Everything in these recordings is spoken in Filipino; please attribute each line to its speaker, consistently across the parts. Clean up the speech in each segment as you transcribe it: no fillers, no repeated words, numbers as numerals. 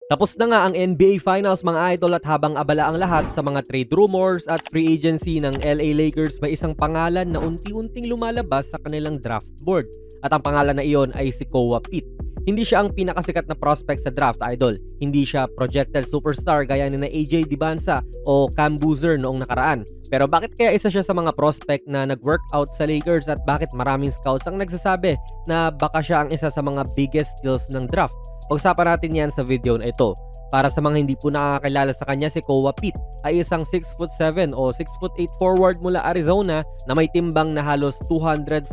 Speaker 1: Tapos na nga ang NBA Finals mga idol at habang abala ang lahat sa mga trade rumors at free agency ng LA Lakers, may isang pangalan na unti-unting lumalabas sa kanilang draft board. At ang pangalan na iyon ay si Koa Pitt. Hindi siya ang pinakasikat na prospect sa draft idol. Hindi siya projected superstar gaya ni na AJ Dibansa o Cam Boozer noong nakaraan. Pero bakit kaya isa siya sa mga prospect na nag-workout sa Lakers at bakit maraming scouts ang nagsasabi na baka siya ang isa sa mga biggest steals ng draft? Pag-usapan natin yan sa video na ito. Para sa mga hindi po nakakilala sa kanya, si Koa Pitt ay isang 6'7" o 6'8" forward mula Arizona na may timbang na halos 245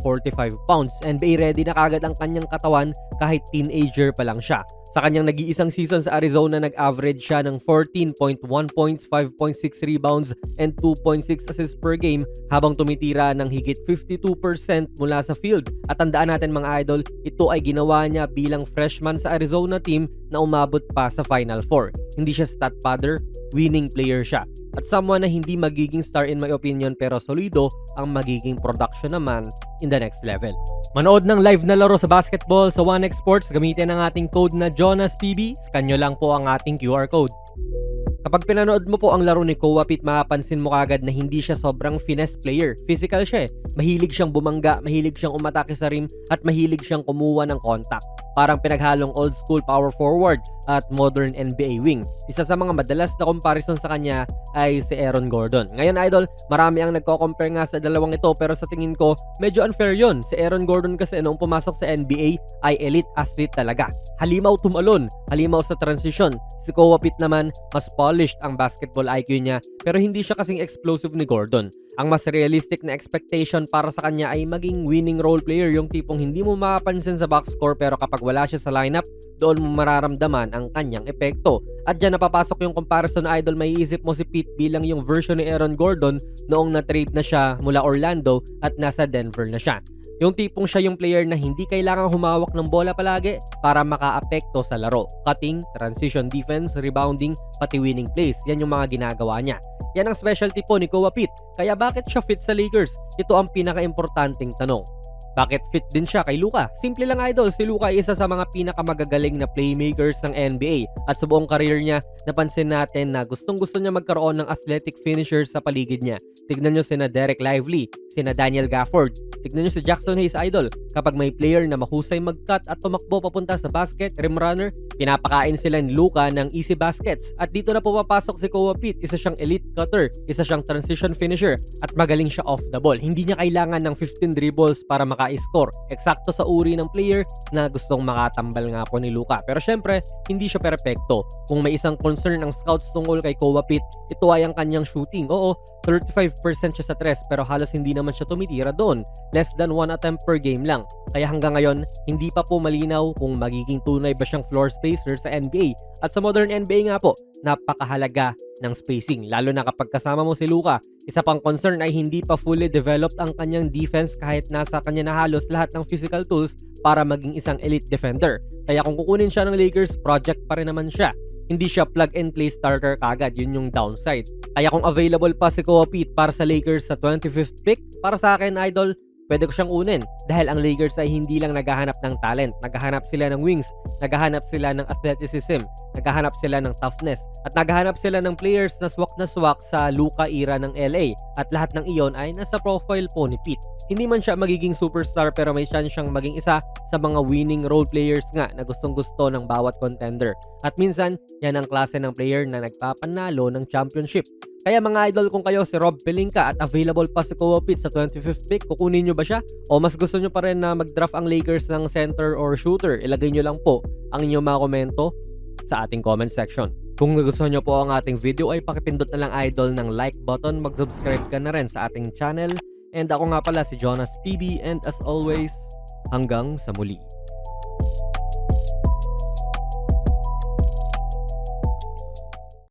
Speaker 1: pounds. NBA ready na kagad ang kanyang katawan kahit teenager pa lang siya. Sa kanyang nag-iisang season sa Arizona, nag-average siya ng 14.1 points, 5.6 rebounds, and 2.6 assists per game habang tumitira ng higit 52% mula sa field. At tandaan natin mga idol, ito ay ginawa niya bilang freshman sa Arizona team na umabot pa sa Final Four. Hindi siya stat padder, winning player siya. At someone na hindi magiging star in my opinion pero solido ang magiging production naman in the next level. Manood ng live na laro sa basketball sa 1x Sports, gamitin ang ating code na JONASPB. Scan nyo lang po ang ating QR code. Kapag pinanood mo po ang laro ni Koa Pitt, mapapansin mo kagad na hindi siya sobrang finesse player. Physical siya eh. Mahilig siyang bumangga, mahilig siyang umatake sa rim, at mahilig siyang kumuha ng contact. Parang pinaghalong old school power forward at modern NBA wing. Isa sa mga madalas na comparison sa kanya ay si Aaron Gordon. Ngayon idol, marami ang nagko-compare nga sa dalawang ito pero sa tingin ko medyo unfair yon. Si Aaron Gordon kasi noong pumasok sa NBA ay elite athlete talaga. Halimaw tumalon, halimaw sa transition. Si Koa Pitt naman, mas polished ang basketball IQ niya pero hindi siya kasing explosive ni Gordon. Ang mas realistic na expectation para sa kanya ay maging winning role player, yung tipong hindi mo mapapansin sa box score pero kapag wala siya sa lineup, doon mo mararamdaman ang kanyang epekto. At dyan napapasok yung comparison na idol, may isip mo si Pitt bilang yung version ni Aaron Gordon noong na-trade na siya mula Orlando at nasa Denver na siya. Yung tipong siya yung player na hindi kailangang humawak ng bola palagi para makaapekto sa laro. Cutting, transition defense, rebounding, pati winning plays. Yan yung mga ginagawa niya. Yan ang specialty po ni Koa Pitt. Kaya bakit siya fit sa Lakers? Ito ang pinaka-importanting tanong. Bakit fit din siya kay Luka? Simple lang idol, si Luka ay isa sa mga pinakamagagaling na playmakers ng NBA at sa buong career niya, napansin natin na gustong-gusto niya magkaroon ng athletic finishers sa paligid niya. Tignan nyo sina Derek Lively, sina Daniel Gafford, tignan nyo si Jackson Hayes idol. Kapag may player na mahusay mag-cut at tumakbo papunta sa basket, rim runner, pinapakain sila ni Luka ng easy baskets. At dito na pumapasok si Koa Pitt, isa siyang elite cutter, isa siyang transition finisher, at magaling siya off the ball. Hindi niya kailangan ng 15 dribbles para maka-score. Eksakto sa uri ng player na gustong makatambal nga po ni Luka. Pero syempre, hindi siya perpekto. Kung may isang concern ng scouts tungkol kay Koa Pitt, ito ay ang kanyang shooting. Oo, 35% siya sa 3 pero halos hindi naman siya tumitira doon. Less than 1 attempt per game lang. Kaya hanggang ngayon, hindi pa po malinaw kung magiging tunay ba siyang floor spacer sa NBA. At sa modern NBA nga po, napakahalaga ng spacing. Lalo na kapag kasama mo si Luka. Isa pang concern ay hindi pa fully developed ang kanyang defense kahit nasa kanya na halos lahat ng physical tools para maging isang elite defender. Kaya kung kukunin siya ng Lakers, project pa rin naman siya. Hindi siya plug-and-play starter kagad, yun yung downside. Kaya kung available pa si Koa Pitt para sa Lakers sa 25th pick, para sa akin idol, pwede ko siyang kunin dahil ang Lakers ay hindi lang naghahanap ng talent, naghahanap sila ng wings, naghahanap sila ng athleticism, naghahanap sila ng toughness, at naghahanap sila ng players na swak sa Luka era ng LA. At lahat ng iyon ay nasa profile po ni Pitt. Hindi man siya magiging superstar pero may chance siyang maging isa sa mga winning role players nga na gustong-gusto ng bawat contender. At minsan, yan ang klase ng player na nagpapanalo ng championship. Kaya mga idol, kung kayo si Rob Pelinka at available pa si Koa Pitt sa 25th pick, kukunin nyo ba siya? O mas gusto nyo pa rin na mag-draft ang Lakers ng center or shooter? Ilagay nyo lang po ang inyong mga komento sa ating comment section. Kung nagustuhan nyo po ang ating video ay pakipindot na lang idol ng like button, mag-subscribe ka na rin sa ating channel. And ako nga pala si Jonas PB and as always, hanggang sa muli.